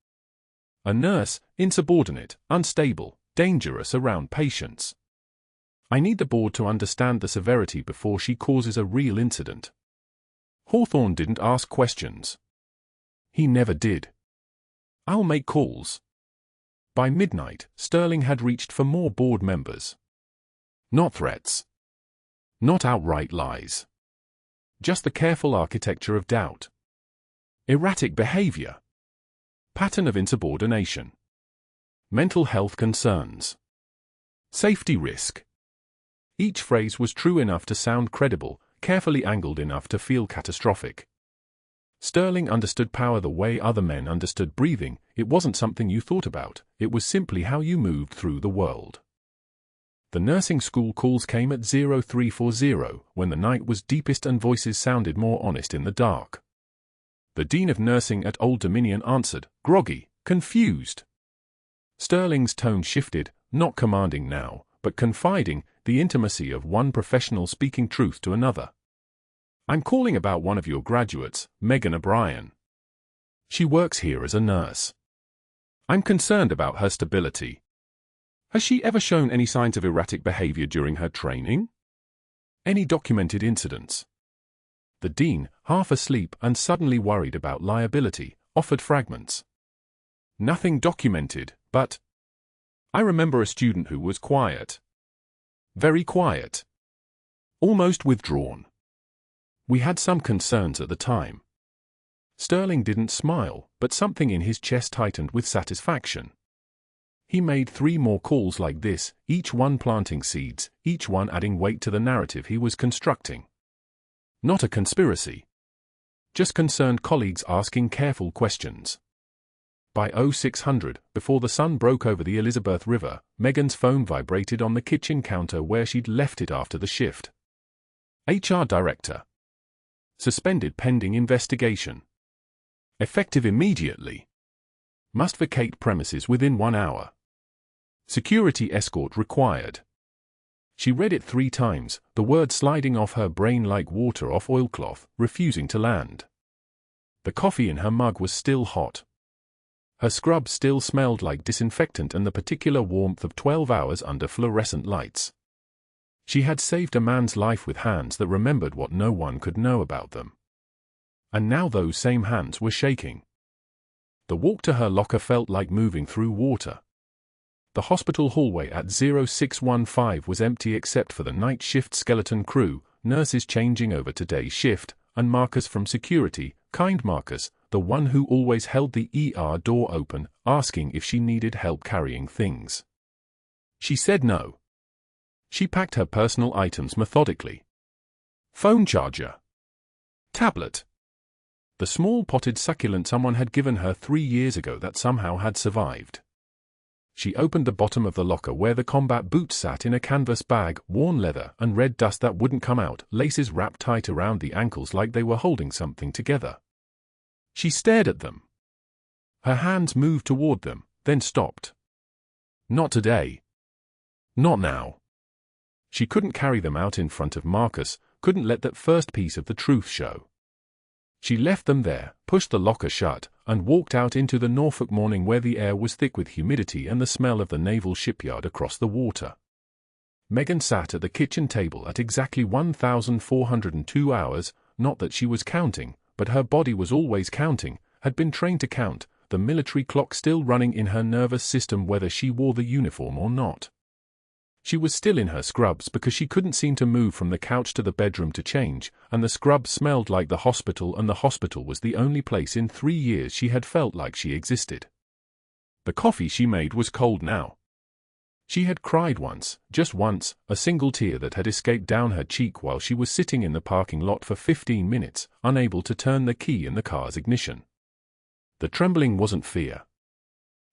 A nurse, insubordinate, unstable, dangerous around patients. I need the board to understand the severity before she causes a real incident." Hawthorne didn't ask questions. He never did. "I'll make calls." By midnight, Sterling had reached for more board members. Not threats. Not outright lies. Just the careful architecture of doubt. Erratic behavior. Pattern of insubordination. Mental health concerns. Safety risk. Each phrase was true enough to sound credible, carefully angled enough to feel catastrophic. Sterling understood power the way other men understood breathing. It wasn't something you thought about, it was simply how you moved through the world. The nursing school calls came at 0340, when the night was deepest and voices sounded more honest in the dark. The Dean of Nursing at Old Dominion answered, groggy, confused. Sterling's tone shifted, not commanding now, but confiding, the intimacy of one professional speaking truth to another. "I'm calling about one of your graduates, Megan O'Brien. She works here as a nurse. I'm concerned about her stability. Has she ever shown any signs of erratic behavior during her training? Any documented incidents?" The dean, half asleep and suddenly worried about liability, offered fragments. "Nothing documented, but I remember a student who was quiet. Very quiet. Almost withdrawn. We had some concerns at the time." Sterling didn't smile, but something in his chest tightened with satisfaction. He made 3 more calls like this, each one planting seeds, each one adding weight to the narrative he was constructing. Not a conspiracy. Just concerned colleagues asking careful questions. By 0600, before the sun broke over the Elizabeth River, Megan's phone vibrated on the kitchen counter where she'd left it after the shift. HR Director. Suspended pending investigation. Effective immediately. Must vacate premises within 1 hour. Security escort required. She read it 3 times, the words sliding off her brain like water off oilcloth, refusing to land. The coffee in her mug was still hot. Her scrub still smelled like disinfectant and the particular warmth of 12 hours under fluorescent lights. She had saved a man's life with hands that remembered what no one could know about them. And now those same hands were shaking. The walk to her locker felt like moving through water. The hospital hallway at 0615 was empty except for the night shift skeleton crew, nurses changing over to day shift, and markers from security, kind markers, the one who always held the ER door open, asking if she needed help carrying things. She said no. She packed her personal items methodically. Phone charger. Tablet. The small potted succulent someone had given her 3 years ago that somehow had survived. She opened the bottom of the locker where the combat boots sat in a canvas bag, worn leather and red dust that wouldn't come out, laces wrapped tight around the ankles like they were holding something together. She stared at them. Her hands moved toward them, then stopped. Not today. Not now. She couldn't carry them out in front of Marcus, couldn't let that first piece of the truth show. She left them there, pushed the locker shut, and walked out into the Norfolk morning where the air was thick with humidity and the smell of the naval shipyard across the water. Megan sat at the kitchen table at exactly 1,402 hours, not that she was counting, but her body was always counting, had been trained to count, the military clock still running in her nervous system whether she wore the uniform or not. She was still in her scrubs because she couldn't seem to move from the couch to the bedroom to change, and the scrubs smelled like the hospital, and the hospital was the only place in 3 years she had felt like she existed. The coffee she made was cold now. She had cried once, just once, a single tear that had escaped down her cheek while she was sitting in the parking lot for 15 minutes, unable to turn the key in the car's ignition. The trembling wasn't fear.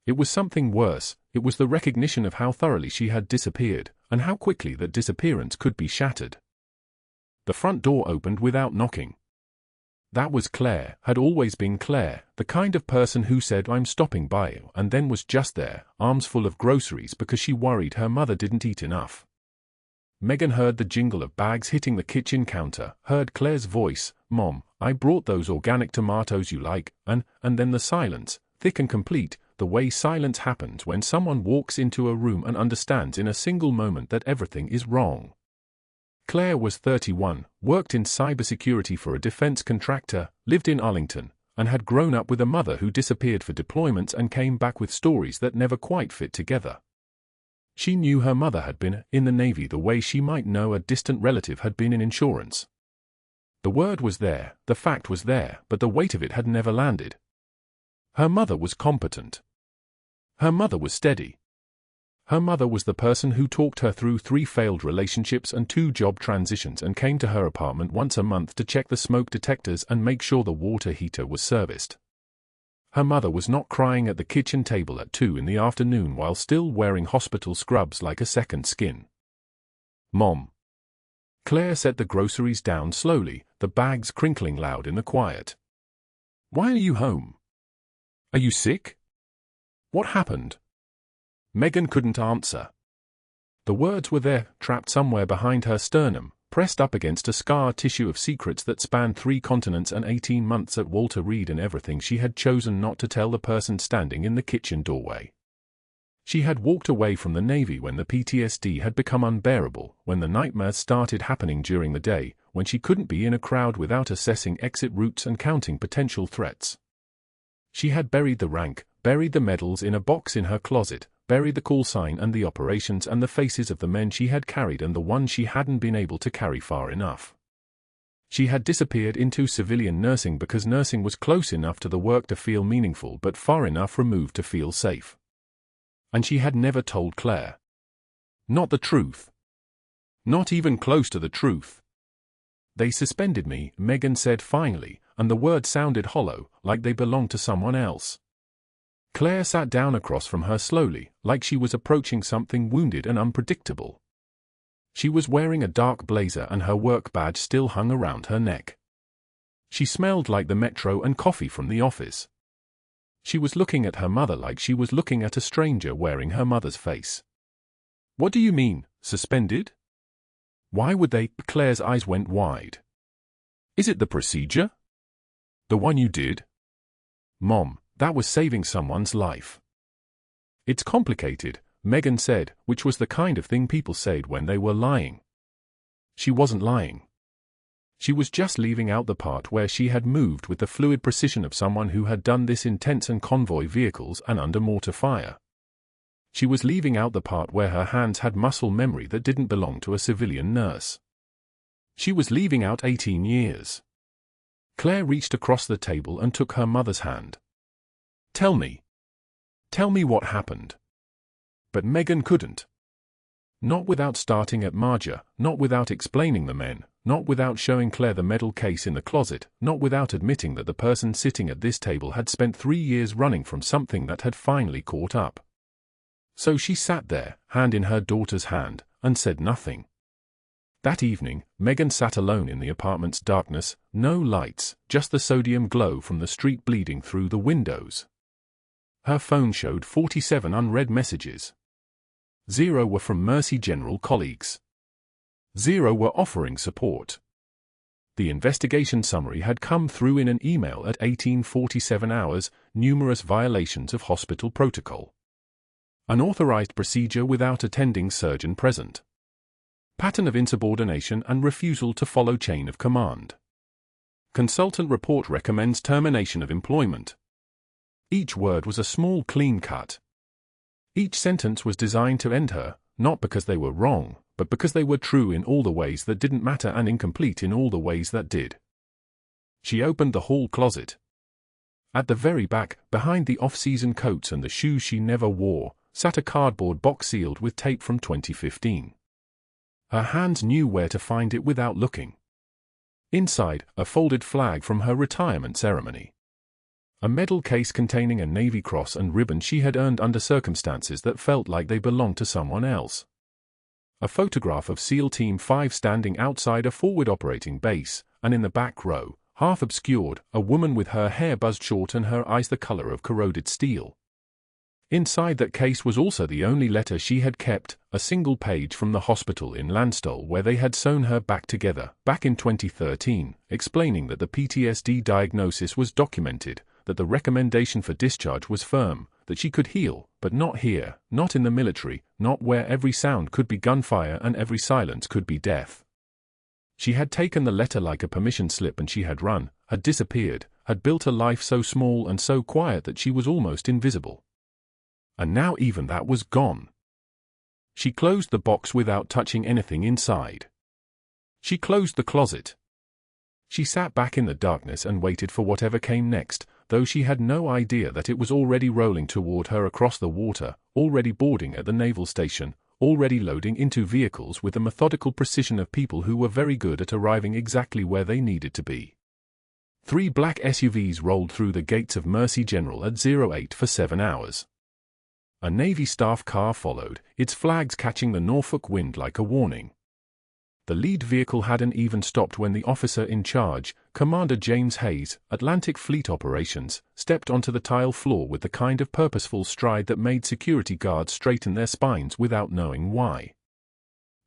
It was something worse. It was the recognition of how thoroughly she had disappeared, and how quickly that disappearance could be shattered. The front door opened without knocking. That was Claire, had always been Claire, the kind of person who said "I'm stopping by," and then was just there, arms full of groceries because she worried her mother didn't eat enough. Megan heard the jingle of bags hitting the kitchen counter, heard Claire's voice, "Mom, I brought those organic tomatoes you like," and then the silence, thick and complete, the way silence happens when someone walks into a room and understands in a single moment that everything is wrong. Claire was 31, worked in cybersecurity for a defense contractor, lived in Arlington, and had grown up with a mother who disappeared for deployments and came back with stories that never quite fit together. She knew her mother had been in the Navy the way she might know a distant relative had been in insurance. The word was there, the fact was there, but the weight of it had never landed. Her mother was competent. Her mother was steady. Her mother was the person who talked her through 3 failed relationships and 2 job transitions and came to her apartment once a month to check the smoke detectors and make sure the water heater was serviced. Her mother was not crying at the kitchen table at 2 in the afternoon while still wearing hospital scrubs like a second skin. Mom. Claire set the groceries down slowly, the bags crinkling loud in the quiet. Why are you home? Are you sick? What happened? Megan couldn't answer. The words were there, trapped somewhere behind her sternum, pressed up against a scar tissue of secrets that spanned 3 continents and 18 months at Walter Reed and everything she had chosen not to tell the person standing in the kitchen doorway. She had walked away from the Navy when the PTSD had become unbearable, when the nightmares started happening during the day, when she couldn't be in a crowd without assessing exit routes and counting potential threats. She had buried the rank, buried the medals in a box in her closet, buried the call sign and the operations and the faces of the men she had carried and the ones she hadn't been able to carry far enough. She had disappeared into civilian nursing because nursing was close enough to the work to feel meaningful but far enough removed to feel safe. And she had never told Claire. Not the truth. Not even close to the truth. They suspended me, Megan said finally, and the words sounded hollow, like they belonged to someone else. Claire sat down across from her slowly, like she was approaching something wounded and unpredictable. She was wearing a dark blazer and her work badge still hung around her neck. She smelled like the metro and coffee from the office. She was looking at her mother like she was looking at a stranger wearing her mother's face. What do you mean, suspended? Why would they? Claire's eyes went wide. Is it the procedure? The one you did? Mom, that was saving someone's life. It's complicated, Megan said, which was the kind of thing people said when they were lying. She wasn't lying. She was just leaving out the part where she had moved with the fluid precision of someone who had done this in tents and convoy vehicles and under mortar fire. She was leaving out the part where her hands had muscle memory that didn't belong to a civilian nurse. She was leaving out 18 years. Claire reached across the table and took her mother's hand. Tell me. Tell me what happened. But Megan couldn't. Not without starting at Marjah, not without explaining the men, not without showing Claire the medal case in the closet, not without admitting that the person sitting at this table had spent 3 years running from something that had finally caught up. So she sat there, hand in her daughter's hand, and said nothing. That evening, Megan sat alone in the apartment's darkness, no lights, just the sodium glow from the street bleeding through the windows. Her phone showed 47 unread messages. 0 were from Mercy General colleagues. 0 were offering support. The investigation summary had come through in an email at 18:47 hours, numerous violations of hospital protocol. Unauthorized procedure without attending surgeon present. Pattern of insubordination and refusal to follow chain of command. Consultant report recommends termination of employment. Each word was a small clean cut. Each sentence was designed to end her, not because they were wrong, but because they were true in all the ways that didn't matter and incomplete in all the ways that did. She opened the hall closet. At the very back, behind the off-season coats and the shoes she never wore, sat a cardboard box sealed with tape from 2015. Her hands knew where to find it without looking. Inside, a folded flag from her retirement ceremony. A medal case containing a Navy Cross and ribbon she had earned under circumstances that felt like they belonged to someone else. A photograph of SEAL Team 5 standing outside a forward operating base, and in the back row, half obscured, a woman with her hair buzzed short and her eyes the color of corroded steel. Inside that case was also the only letter she had kept, a single page from the hospital in Landstuhl where they had sewn her back together, back in 2013, explaining that the PTSD diagnosis was documented, that the recommendation for discharge was firm, that she could heal, but not here, not in the military, not where every sound could be gunfire and every silence could be death. She had taken the letter like a permission slip and she had run, had disappeared, had built a life so small and so quiet that she was almost invisible. And now even that was gone. She closed the box without touching anything inside. She closed the closet. She sat back in the darkness and waited for whatever came next, though she had no idea that it was already rolling toward her across the water, already boarding at the naval station, already loading into vehicles with the methodical precision of people who were very good at arriving exactly where they needed to be. 3 black SUVs rolled through the gates of Mercy General at 08 for 7 hours. A Navy staff car followed, its flags catching the Norfolk wind like a warning. The lead vehicle hadn't even stopped when the officer in charge, Commander James Hayes, Atlantic Fleet Operations, stepped onto the tile floor with the kind of purposeful stride that made security guards straighten their spines without knowing why.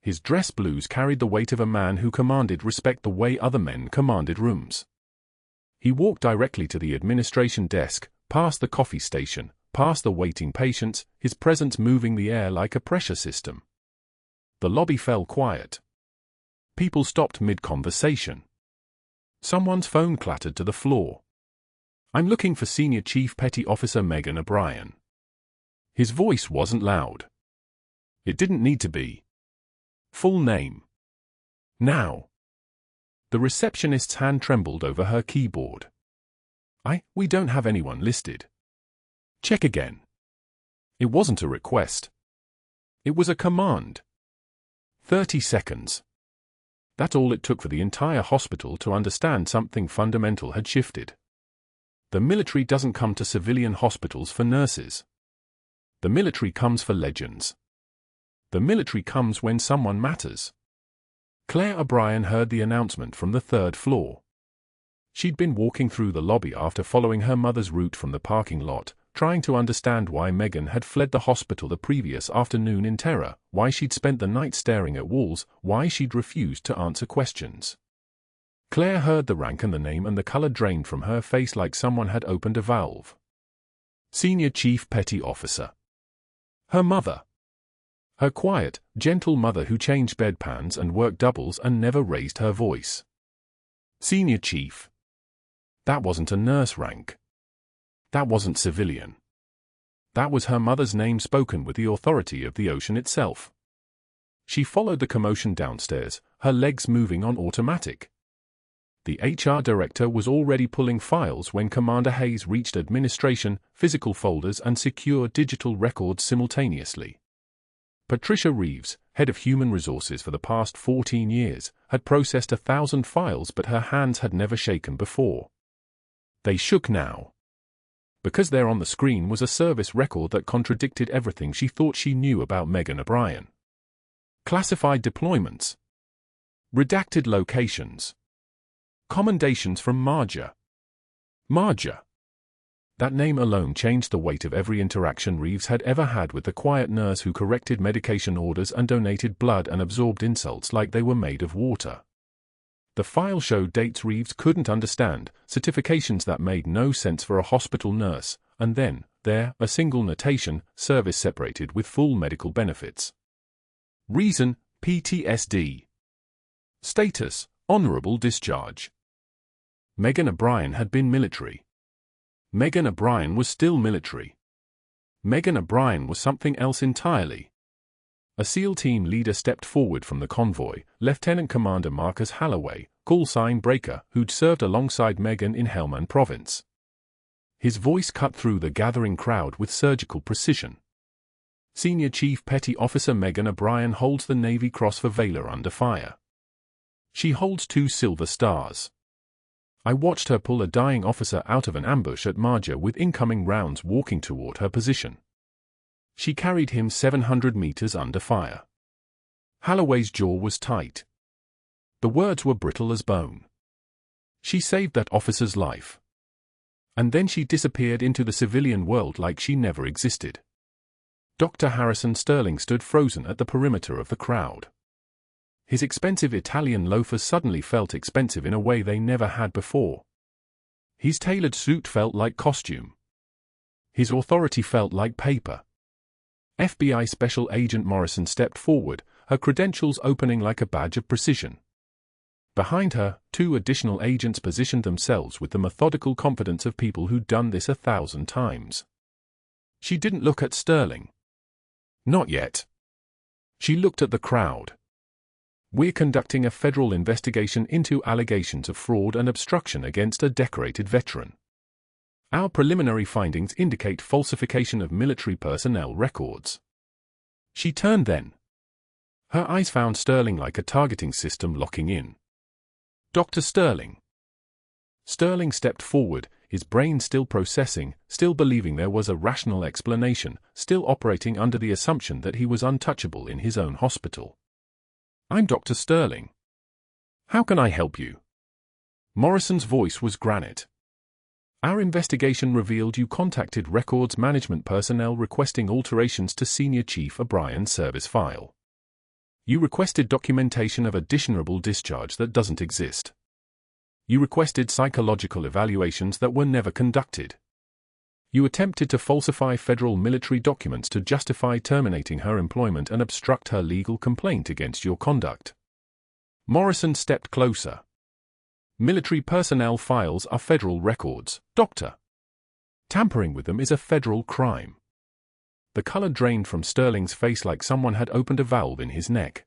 His dress blues carried the weight of a man who commanded respect the way other men commanded rooms. He walked directly to the administration desk, past the coffee station, past the waiting patients, his presence moving the air like a pressure system. The lobby fell quiet. People stopped mid-conversation. Someone's phone clattered to the floor. "I'm looking for Senior Chief Petty Officer Megan O'Brien." His voice wasn't loud. It didn't need to be. Full name. Now. The receptionist's hand trembled over her keyboard. We don't have anyone listed." "Check again." It wasn't a request. It was a command. 30 seconds. That's all it took for the entire hospital to understand something fundamental had shifted. The military doesn't come to civilian hospitals for nurses. The military comes for legends. The military comes when someone matters. Claire O'Brien heard the announcement from the 3rd floor. She'd been walking through the lobby after following her mother's route from the parking lot, trying to understand why Megan had fled the hospital the previous afternoon in terror, why she'd spent the night staring at walls, why she'd refused to answer questions. Claire heard the rank and the name and the color drained from her face like someone had opened a valve. Senior Chief Petty Officer. Her mother. Her quiet, gentle mother who changed bedpans and worked doubles and never raised her voice. Senior Chief. That wasn't a nurse rank. That wasn't civilian. That was her mother's name spoken with the authority of the ocean itself. She followed the commotion downstairs, her legs moving on automatic. The HR director was already pulling files when Commander Hayes reached administration, physical folders and secure digital records simultaneously. Patricia Reeves, head of human resources for the past 14 years, had processed 1,000 files, but her hands had never shaken before. They shook now. Because there on the screen was a service record that contradicted everything she thought she knew about Megan O'Brien. Classified deployments. Redacted locations. Commendations from Marjah. Marjah. That name alone changed the weight of every interaction Reeves had ever had with the quiet nurse who corrected medication orders and donated blood and absorbed insults like they were made of water. The file showed dates Reeves couldn't understand, certifications that made no sense for a hospital nurse, and then, a single notation, service separated with full medical benefits. Reason, PTSD. Status, honorable discharge. Megan O'Brien had been military. Megan O'Brien was still military. Megan O'Brien was something else entirely. A SEAL team leader stepped forward from the convoy, Lieutenant Commander Marcus Halloway, call sign Breaker, who'd served alongside Megan in Helmand Province. His voice cut through the gathering crowd with surgical precision. Senior Chief Petty Officer Megan O'Brien holds the Navy Cross for Valor under fire. She holds 2 silver stars. I watched her pull a dying officer out of an ambush at Marjah with incoming rounds walking toward her position. She carried him 700 meters under fire. Halloway's jaw was tight. The words were brittle as bone. She saved that officer's life. And then she disappeared into the civilian world like she never existed. Dr. Harrison Sterling stood frozen at the perimeter of the crowd. His expensive Italian loafers suddenly felt expensive in a way they never had before. His tailored suit felt like costume. His authority felt like paper. FBI Special Agent Morrison stepped forward, her credentials opening like a badge of precision. Behind her, 2 additional agents positioned themselves with the methodical confidence of people who'd done this 1,000 times. She didn't look at Sterling. Not yet. She looked at the crowd. We're conducting a federal investigation into allegations of fraud and obstruction against a decorated veteran. Our preliminary findings indicate falsification of military personnel records. She turned then. Her eyes found Sterling like a targeting system locking in. Dr. Sterling. Sterling stepped forward, his brain still processing, still believing there was a rational explanation, still operating under the assumption that he was untouchable in his own hospital. I'm Dr. Sterling. How can I help you? Morrison's voice was granite. Our investigation revealed you contacted records management personnel requesting alterations to Senior Chief O'Brien's service file. You requested documentation of a dishonorable discharge that doesn't exist. You requested psychological evaluations that were never conducted. You attempted to falsify federal military documents to justify terminating her employment and obstruct her legal complaint against your conduct. Morrison stepped closer. Military personnel files are federal records, Doctor. Tampering with them is a federal crime. The color drained from Sterling's face like someone had opened a valve in his neck.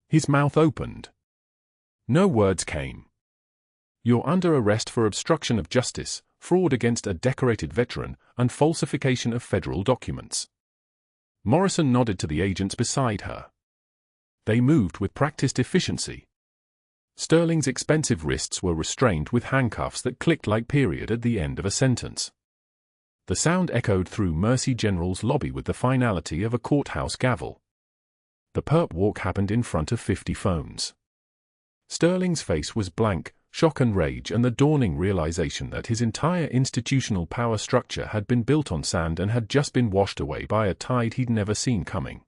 His mouth opened. No words came. You're under arrest for obstruction of justice, fraud against a decorated veteran, and falsification of federal documents. Morrison nodded to the agents beside her. They moved with practiced efficiency. Sterling's expensive wrists were restrained with handcuffs that clicked like period at the end of a sentence. The sound echoed through Mercy General's lobby with the finality of a courthouse gavel. The perp walk happened in front of 50 phones. Sterling's face was blank, shock and rage and the dawning realization that his entire institutional power structure had been built on sand and had just been washed away by a tide he'd never seen coming.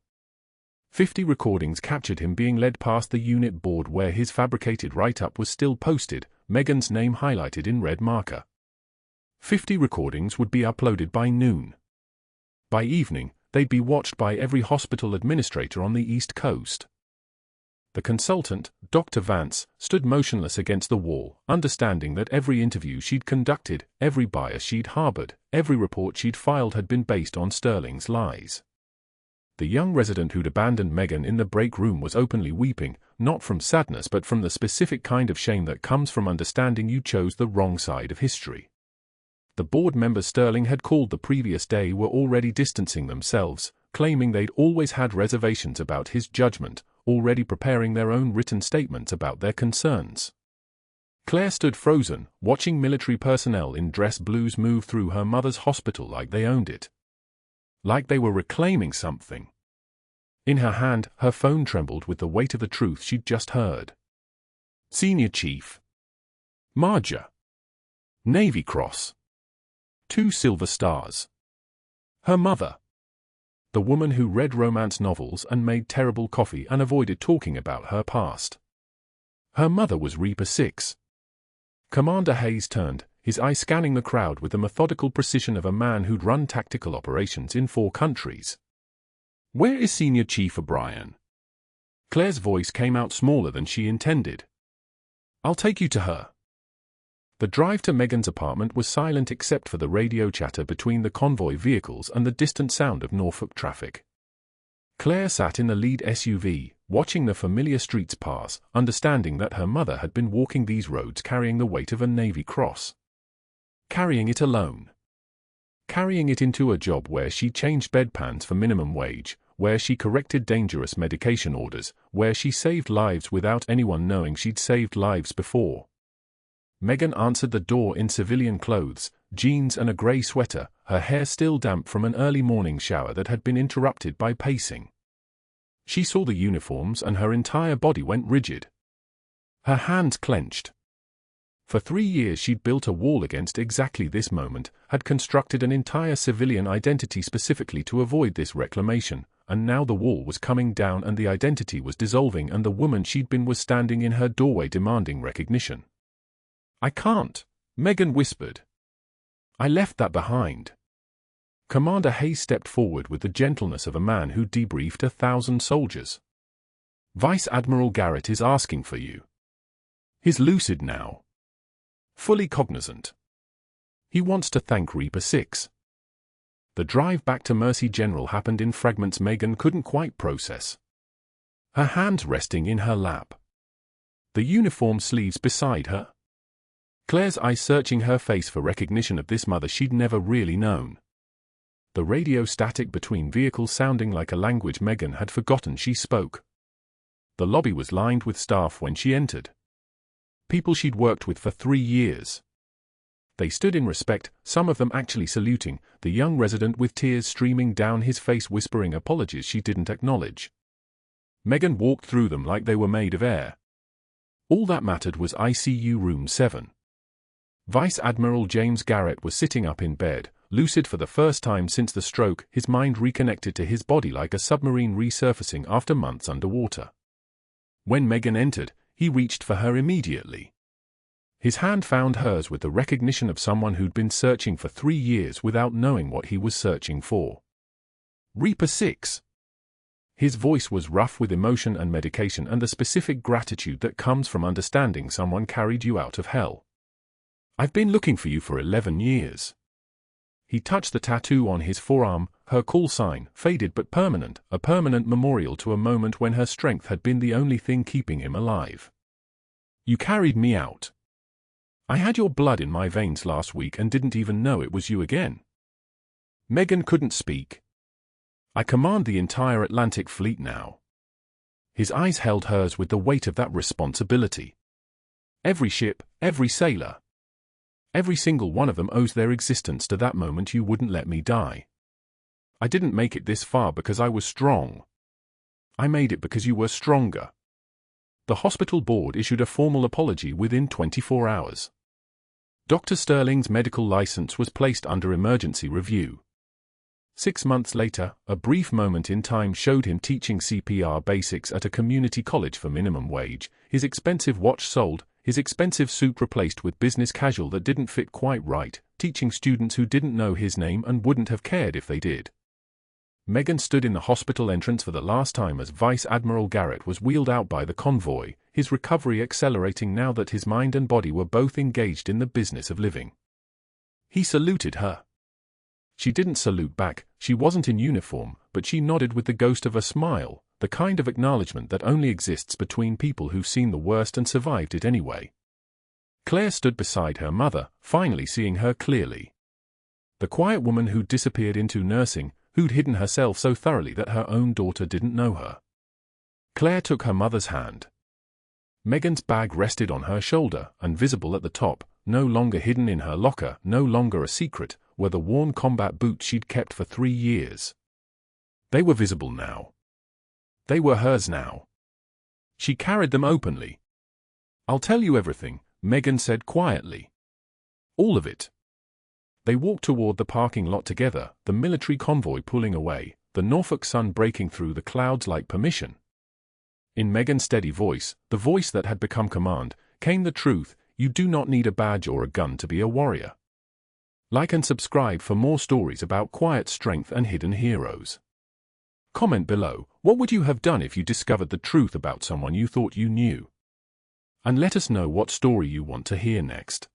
50 recordings captured him being led past the unit board where his fabricated write-up was still posted, Megan's name highlighted in red marker. 50 recordings would be uploaded by noon. By evening, they'd be watched by every hospital administrator on the East Coast. The consultant, Dr. Vance, stood motionless against the wall, understanding that every interview she'd conducted, every bias she'd harbored, every report she'd filed had been based on Sterling's lies. The young resident who'd abandoned Megan in the break room was openly weeping, not from sadness but from the specific kind of shame that comes from understanding you chose the wrong side of history. The board members Sterling had called the previous day were already distancing themselves, claiming they'd always had reservations about his judgment, already preparing their own written statements about their concerns. Claire stood frozen, watching military personnel in dress blues move through her mother's hospital like they owned it. Like they were reclaiming something. In her hand, her phone trembled with the weight of the truth she'd just heard. Senior Chief. Marjah. Navy Cross. 2 silver stars. Her mother. The woman who read romance novels and made terrible coffee and avoided talking about her past. Her mother was Reaper 6. Commander Hayes turned, his eye scanning the crowd with the methodical precision of a man who'd run tactical operations in 4 countries. Where is Senior Chief O'Brien? Claire's voice came out smaller than she intended. I'll take you to her. The drive to Megan's apartment was silent except for the radio chatter between the convoy vehicles and the distant sound of Norfolk traffic. Claire sat in the lead SUV, watching the familiar streets pass, understanding that her mother had been walking these roads carrying the weight of a Navy Cross. Carrying it alone. Carrying it into a job where she changed bedpans for minimum wage, where she corrected dangerous medication orders, where she saved lives without anyone knowing she'd saved lives before. Megan answered the door in civilian clothes, jeans and a grey sweater, her hair still damp from an early morning shower that had been interrupted by pacing. She saw the uniforms and her entire body went rigid. Her hands clenched. For 3 years she'd built a wall against exactly this moment, had constructed an entire civilian identity specifically to avoid this reclamation, and now the wall was coming down and the identity was dissolving and the woman she'd been was standing in her doorway demanding recognition. I can't, Megan whispered. I left that behind. Commander Hayes stepped forward with the gentleness of a man who debriefed 1,000 soldiers. Vice Admiral Garrett is asking for you. He's lucid now. Fully cognizant. He wants to thank Reaper 6. The drive back to Mercy General happened in fragments Megan couldn't quite process. Her hands resting in her lap. The uniform sleeves beside her. Claire's eyes searching her face for recognition of this mother she'd never really known. The radio static between vehicles sounding like a language Megan had forgotten she spoke. The lobby was lined with staff when she entered. People she'd worked with for 3 years. They stood in respect, some of them actually saluting, the young resident with tears streaming down his face whispering apologies she didn't acknowledge. Megan walked through them like they were made of air. All that mattered was ICU Room 7. Vice Admiral James Garrett was sitting up in bed, lucid for the first time since the stroke, his mind reconnected to his body like a submarine resurfacing after months underwater. When Megan entered, he reached for her immediately. His hand found hers with the recognition of someone who'd been searching for 3 years without knowing what he was searching for. Reaper 6. His voice was rough with emotion and medication and the specific gratitude that comes from understanding someone carried you out of hell. I've been looking for you for 11 years. He touched the tattoo on his forearm, her call sign, faded but permanent, a permanent memorial to a moment when her strength had been the only thing keeping him alive. You carried me out. I had your blood in my veins last week and didn't even know it was you again. Megan couldn't speak. I command the entire Atlantic Fleet now. His eyes held hers with the weight of that responsibility. Every ship, every sailor. Every single one of them owes their existence to that moment you wouldn't let me die. I didn't make it this far because I was strong. I made it because you were stronger. The hospital board issued a formal apology within 24 hours. Dr. Sterling's medical license was placed under emergency review. 6 months later, a brief moment in time showed him teaching CPR basics at a community college for minimum wage, his expensive watch sold, his expensive suit replaced with business casual that didn't fit quite right, teaching students who didn't know his name and wouldn't have cared if they did. Megan stood in the hospital entrance for the last time as Vice Admiral Garrett was wheeled out by the convoy, his recovery accelerating now that his mind and body were both engaged in the business of living. He saluted her. She didn't salute back, she wasn't in uniform, but she nodded with the ghost of a smile, the kind of acknowledgement that only exists between people who've seen the worst and survived it anyway. Claire stood beside her mother, finally seeing her clearly. The quiet woman who'd disappeared into nursing, who'd hidden herself so thoroughly that her own daughter didn't know her. Claire took her mother's hand. Megan's bag rested on her shoulder, and visible at the top, no longer hidden in her locker, no longer a secret, were the worn combat boots she'd kept for 3 years. They were visible now. They were hers now. She carried them openly. "I'll tell you everything," Megan said quietly. "All of it." They walked toward the parking lot together, the military convoy pulling away, the Norfolk sun breaking through the clouds like permission. In Megan's steady voice, the voice that had become command, came the truth: you do not need a badge or a gun to be a warrior. Like and subscribe for more stories about quiet strength and hidden heroes. Comment below, what would you have done if you discovered the truth about someone you thought you knew? And let us know what story you want to hear next.